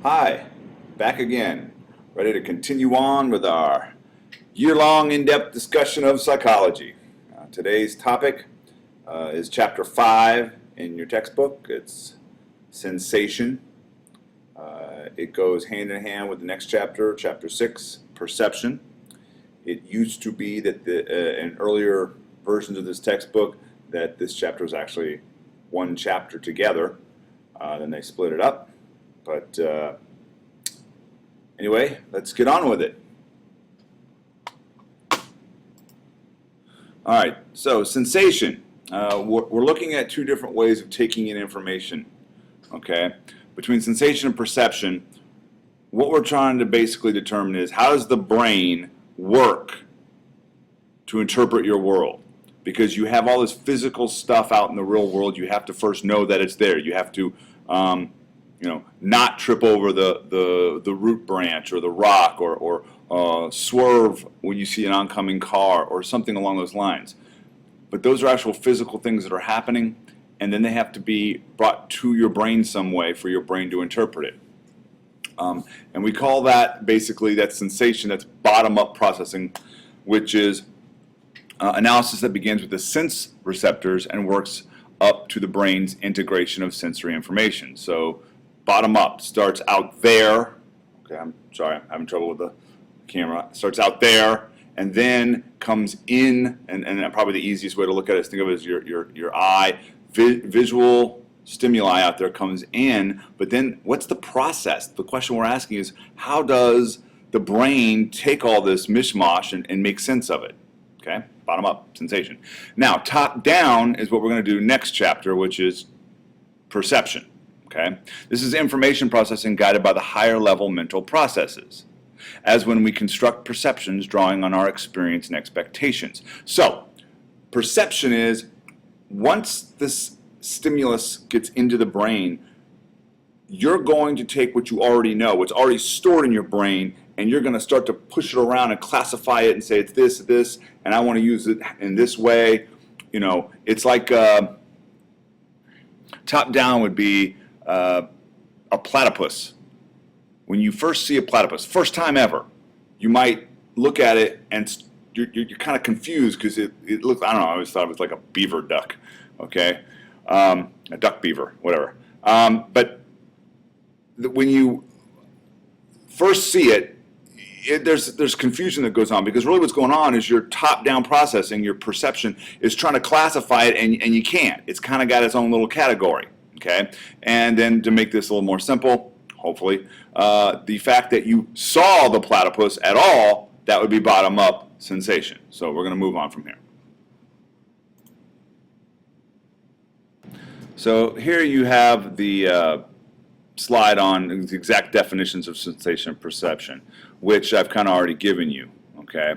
Hi, back again, ready to continue on with our year-long in-depth discussion of psychology. Today's topic is Chapter 5 in your textbook. It's sensation. It goes hand in hand with the next chapter, Chapter 6, perception. It used to be that in earlier versions of this textbook that this chapter was actually one chapter together. Then they split it up. But anyway, let's get on with it. All right, so sensation. We're looking at two different ways of taking in information. Okay, between sensation and perception, what we're trying to basically determine is how does the brain work to interpret your world? Because you have all this physical stuff out in the real world, you have to first know that it's there. You have to not trip over the root branch or the rock or swerve when you see an oncoming car or something along those lines. But those are actual physical things that are happening, and then they have to be brought to your brain some way for your brain to interpret it. And we call that basically that sensation, that's bottom-up processing, which is analysis that begins with the sense receptors and works up to the brain's integration of sensory information. So bottom up starts out there. Okay, I'm sorry, I'm having trouble with the camera. Starts out there and then comes in, and probably the easiest way to look at it is think of it as your eye. Visual stimuli out there comes in, but then what's the process? The question we're asking is how does the brain take all this mishmash and make sense of it? Okay, bottom up, sensation. Now, top down is what we're going to do next chapter, which is perception. Okay, this is information processing guided by the higher level mental processes, as when we construct perceptions drawing on our experience and expectations. So, perception is once this stimulus gets into the brain, you're going to take what you already know, what's already stored in your brain, and you're going to start to push it around and classify it and say it's this, and I want to use it in this way. You know, it's like top down would be a platypus. When you first see a platypus, first time ever, you might look at it and you're kind of confused because it looks, I don't know, I always thought it was like a beaver duck, okay? A duck beaver, whatever. But when you first see it, there's confusion that goes on because really what's going on is your top-down processing, your perception is trying to classify it and you can't. It's kind of got its own little category, okay? And then to make this a little more simple, hopefully, the fact that you saw the platypus at all, that would be bottom-up sensation. So we're going to move on from here. So here you have the slide on the exact definitions of sensation and perception, which I've kind of already given you, okay?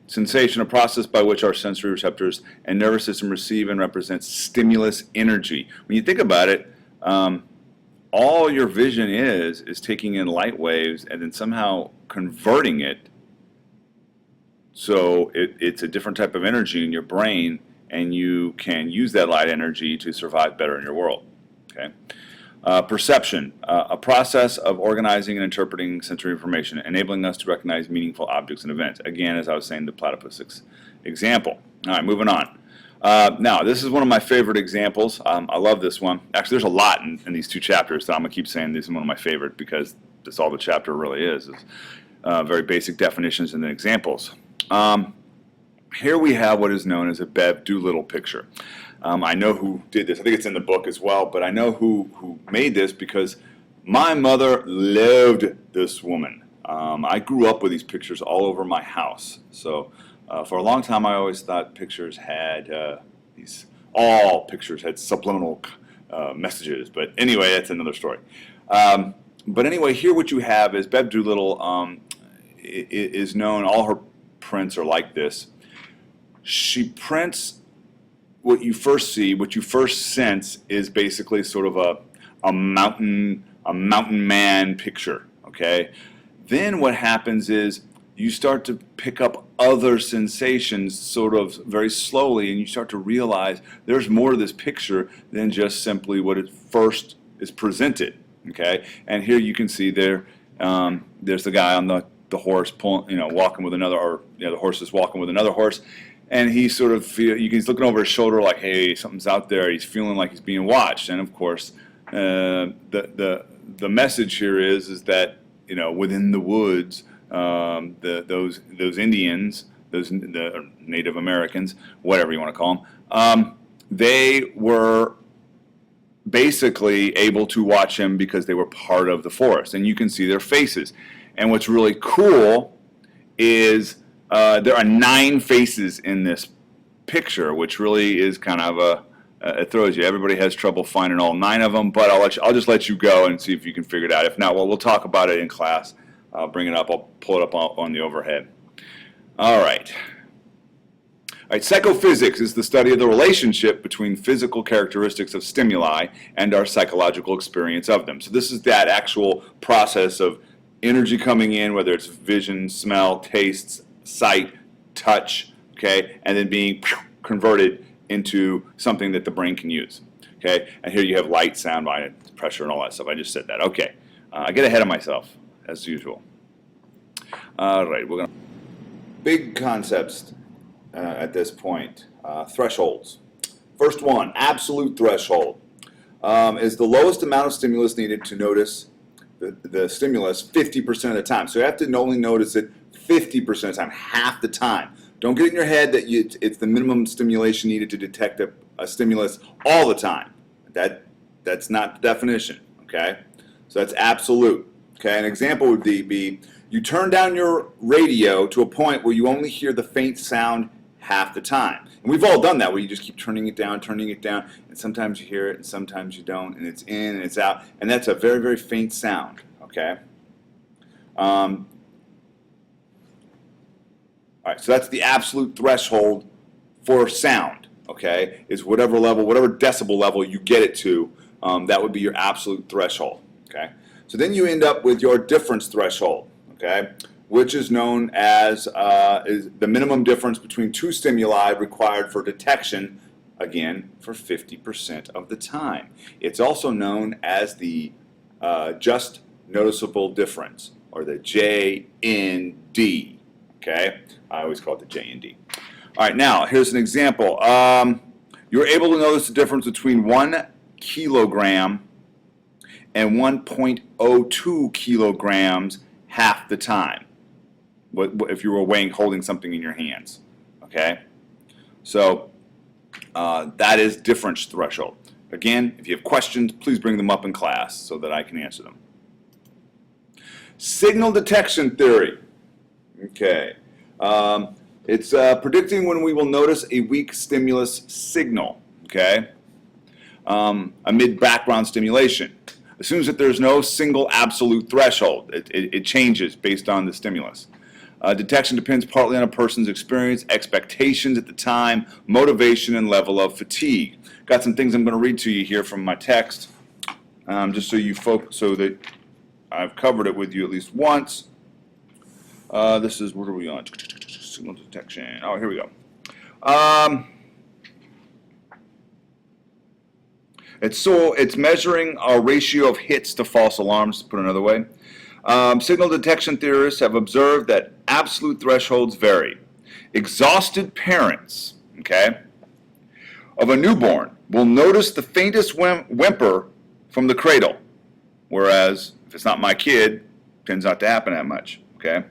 Sensation, a process by which our sensory receptors and nervous system receive and represent stimulus energy. When you think about it, all your vision is taking in light waves and then somehow converting it so it's a different type of energy in your brain, and you can use that light energy to survive better in your world, okay? Perception, a process of organizing and interpreting sensory information, enabling us to recognize meaningful objects and events. Again, as I was saying, the platypus example. All right, moving on. Now, this is one of my favorite examples. I love this one. Actually, there's a lot in these two chapters that I'm going to keep saying this is one of my favorite because that's all the chapter really is very basic definitions and then examples. Here we have what is known as a Bev Doolittle picture. I know who did this. I think it's in the book as well, but I know who made this because my mother loved this woman. I grew up with these pictures all over my house. So for a long time I always thought pictures had all pictures had subliminal messages. But anyway, that's another story. But anyway, here what you have is Bev Doolittle is known, all her prints are like this. She prints what you first see, what you first sense is basically sort of a mountain man picture, okay? Then what happens is you start to pick up other sensations sort of very slowly, and you start to realize there's more to this picture than just simply what it first is presented, Okay, and here you can see there's the guy on the horse pulling, walking with another, or the horse is walking with another horse, and he sort of he's looking over his shoulder like, hey, something's out there. He's feeling like he's being watched, and of course, the message here is that within the woods, those Indians, the Native Americans, whatever you want to call them, they were basically able to watch him because they were part of the forest, and you can see their faces. And what's really cool is there are 9 faces in this picture, which really is kind of it throws you. Everybody has trouble finding all 9 of them, but I'll just let you go and see if you can figure it out. If not, well, we'll talk about it in class. I'll bring it up. I'll pull it up on the overhead. All right. All right, psychophysics is the study of the relationship between physical characteristics of stimuli and our psychological experience of them. So this is that actual process of energy coming in, whether it's vision, smell, taste, sight, touch, okay, and then being converted into something that the brain can use. Okay, and here you have light, sound, pressure, and all that stuff. I just said that. Okay, I get ahead of myself as usual. All right, we're gonna big concepts. At this point, thresholds. First one, absolute threshold, is the lowest amount of stimulus needed to notice the stimulus 50% of the time. So you have to only notice it 50% of the time, half the time. Don't get it in your head that it's the minimum stimulation needed to detect a stimulus all the time. That's not the definition, okay? So that's absolute, okay? An example would be you turn down your radio to a point where you only hear the faint sound half the time. And we've all done that, where you just keep turning it down, and sometimes you hear it, and sometimes you don't, and it's in and it's out, and that's a very, very faint sound, okay? All right, so that's the absolute threshold for sound, okay, is whatever level, whatever decibel level you get it to, that would be your absolute threshold, okay? So then you end up with your difference threshold, okay, which is known as is the minimum difference between 2 stimuli required for detection, again, for 50% of the time. It's also known as the just noticeable difference, or the JND, okay? I always call it the JND. All right, now, here's an example. You're able to notice the difference between 1 kilogram and 1.02 kilograms half the time, if you were holding something in your hands, okay? So that is difference threshold. Again, if you have questions, please bring them up in class so that I can answer them. Signal detection theory, okay. It's predicting when we will notice a weak stimulus signal, okay, amid background stimulation. Assumes that there's no single absolute threshold. It changes based on the stimulus. Detection depends partly on a person's experience, expectations at the time, motivation, and level of fatigue. Got some things I'm going to read to you here from my text, just so that I've covered it with you at least once. This is, what are we on? Signal detection. Oh, here we go. It's measuring our ratio of hits to false alarms, to put it another way. Signal detection theorists have observed that absolute thresholds vary. Exhausted parents, okay, of a newborn will notice the faintest whimper from the cradle, whereas if it's not my kid, it tends not to happen that much, okay,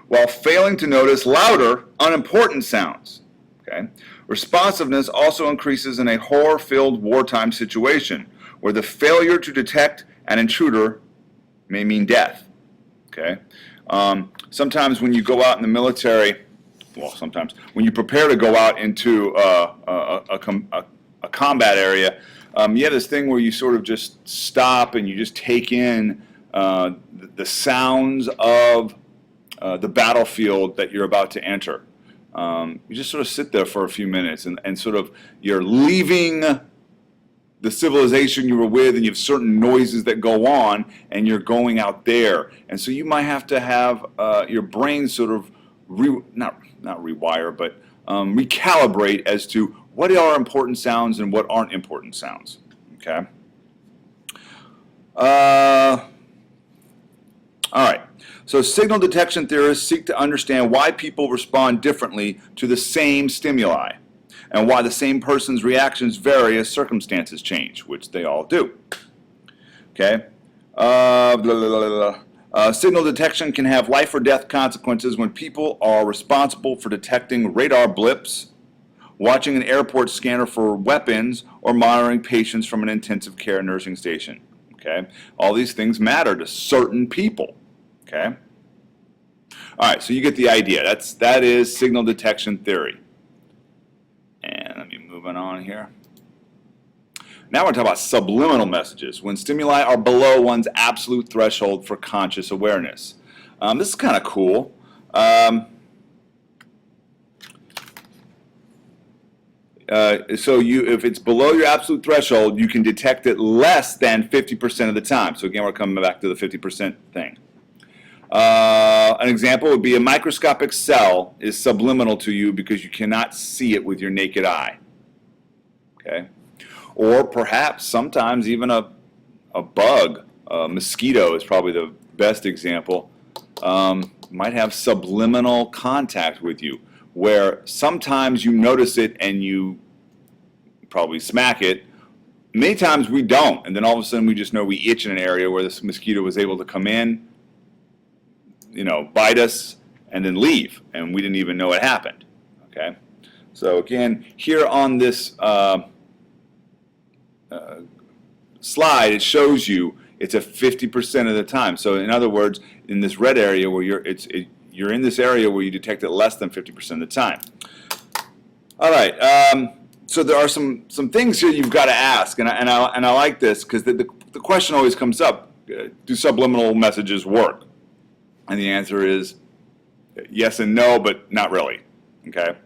while failing to notice louder, unimportant sounds, okay. Responsiveness also increases in a horror-filled wartime situation where the failure to detect an intruder may mean death, okay. Sometimes when you go out in the military, well, sometimes when you prepare to go out into a combat area, you have this thing where you sort of just stop and you just take in the sounds of the battlefield that you're about to enter. You just sort of sit there for a few minutes and sort of you're leaving the civilization you were with, and you have certain noises that go on, and you're going out there. And so you might have to have your brain sort of not rewire, but recalibrate as to what are important sounds and what aren't important sounds. Okay. All right. So signal detection theorists seek to understand why people respond differently to the same stimuli and why the same person's reactions vary as circumstances change, which they all do. Okay? Signal detection can have life or death consequences when people are responsible for detecting radar blips, watching an airport scanner for weapons, or monitoring patients from an intensive care nursing station. Okay? All these things matter to certain people. Okay? All right, so you get the idea. That is signal detection theory. And let me move on here. Now we're going to talk about subliminal messages, when stimuli are below one's absolute threshold for conscious awareness. This is kind of cool. So if it's below your absolute threshold, you can detect it less than 50% of the time. So again, we're coming back to the 50% thing. An example would be a microscopic cell is subliminal to you because you cannot see it with your naked eye. Okay? Or perhaps sometimes even a bug, a mosquito is probably the best example, might have subliminal contact with you, where sometimes you notice it and you probably smack it. Many times we don't, and then all of a sudden we just know we itch in an area where this mosquito was able to come in, bite us, and then leave, and we didn't even know it happened. Okay, so again, here on this slide, it shows you it's a 50% of the time. So in other words, in this red area where you're in this area where you detect it less than 50% of the time. All right. So there are some things here you've got to ask, and I like this because the question always comes up: do subliminal messages work? And the answer is yes and no, but not really. Okay.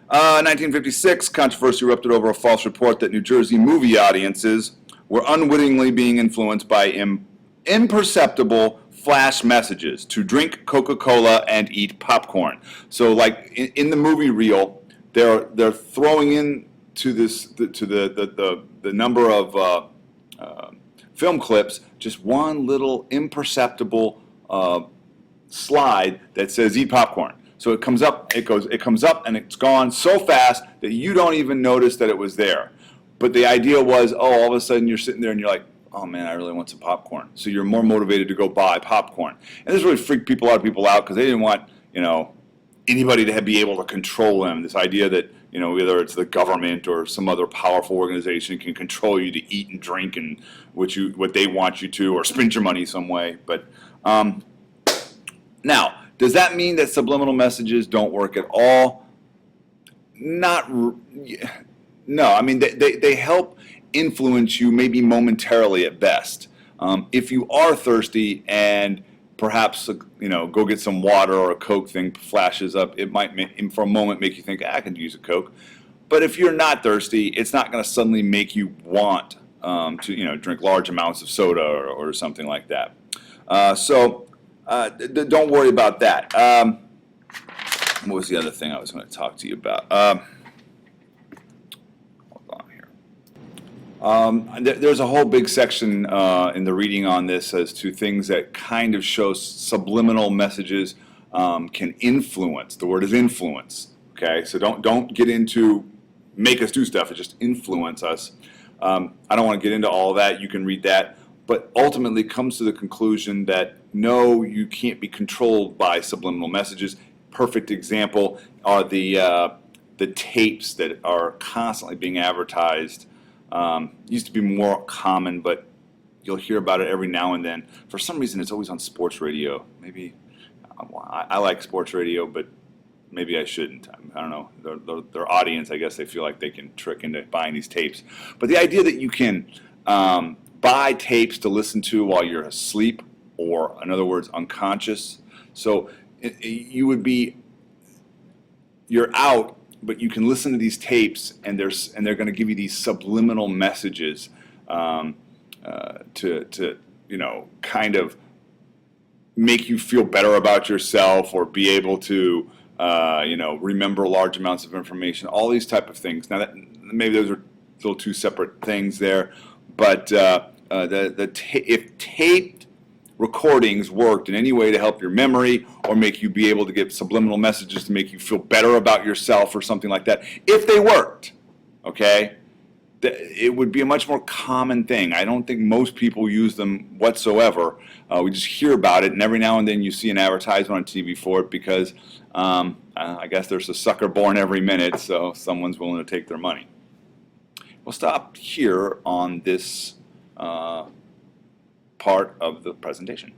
1956, controversy erupted over a false report that New Jersey movie audiences were unwittingly being influenced by imperceptible flash messages to drink Coca-Cola and eat popcorn. So, like in the movie reel, they're throwing in to the number of film clips just one little imperceptible slide that says "eat popcorn." So it comes up, it comes up, and it's gone so fast that you don't even notice that it was there. But the idea was, all of a sudden you're sitting there and you're like, oh man, I really want some popcorn. So you're more motivated to go buy popcorn. And this really freaked a lot of people out because they didn't want, anybody to be able to control them. This idea that, whether it's the government or some other powerful organization can control you to eat and drink and what they want you to, or spend your money some way. But now, does that mean that subliminal messages don't work at all? No. I mean, they help influence you maybe momentarily at best. If you are thirsty and perhaps, go get some water or a Coke thing flashes up, it might for a moment make you think, I can use a Coke. But if you're not thirsty, it's not going to suddenly make you want to, drink large amounts of soda or something like that. Don't worry about that. What was the other thing I was going to talk to you about? Hold on here. There's a whole big section in the reading on this as to things that kind of show subliminal messages can influence. The word is influence. Okay, so don't get into make us do stuff. It just influence us. I don't want to get into all of that. You can read that. But ultimately comes to the conclusion that no, you can't be controlled by subliminal messages. Perfect example are the tapes that are constantly being advertised. Used to be more common, but you'll hear about it every now and then. For some reason, it's always on sports radio. Maybe I like sports radio, but maybe I shouldn't. I don't know. Their audience, I guess, they feel like they can trick into buying these tapes. But the idea that you can buy tapes to listen to while you're asleep, or in other words, unconscious. So you're out, but you can listen to these tapes, and they're going to give you these subliminal messages to kind of make you feel better about yourself, or be able to remember large amounts of information. All these type of things. Now, maybe those are still two separate things there. But if taped recordings worked in any way to help your memory or make you be able to get subliminal messages to make you feel better about yourself or something like that, if they worked, okay, it would be a much more common thing. I don't think most people use them whatsoever. We just hear about it, and every now and then you see an advertisement on TV for it because I guess there's a sucker born every minute, so someone's willing to take their money. We'll stop here on this part of the presentation.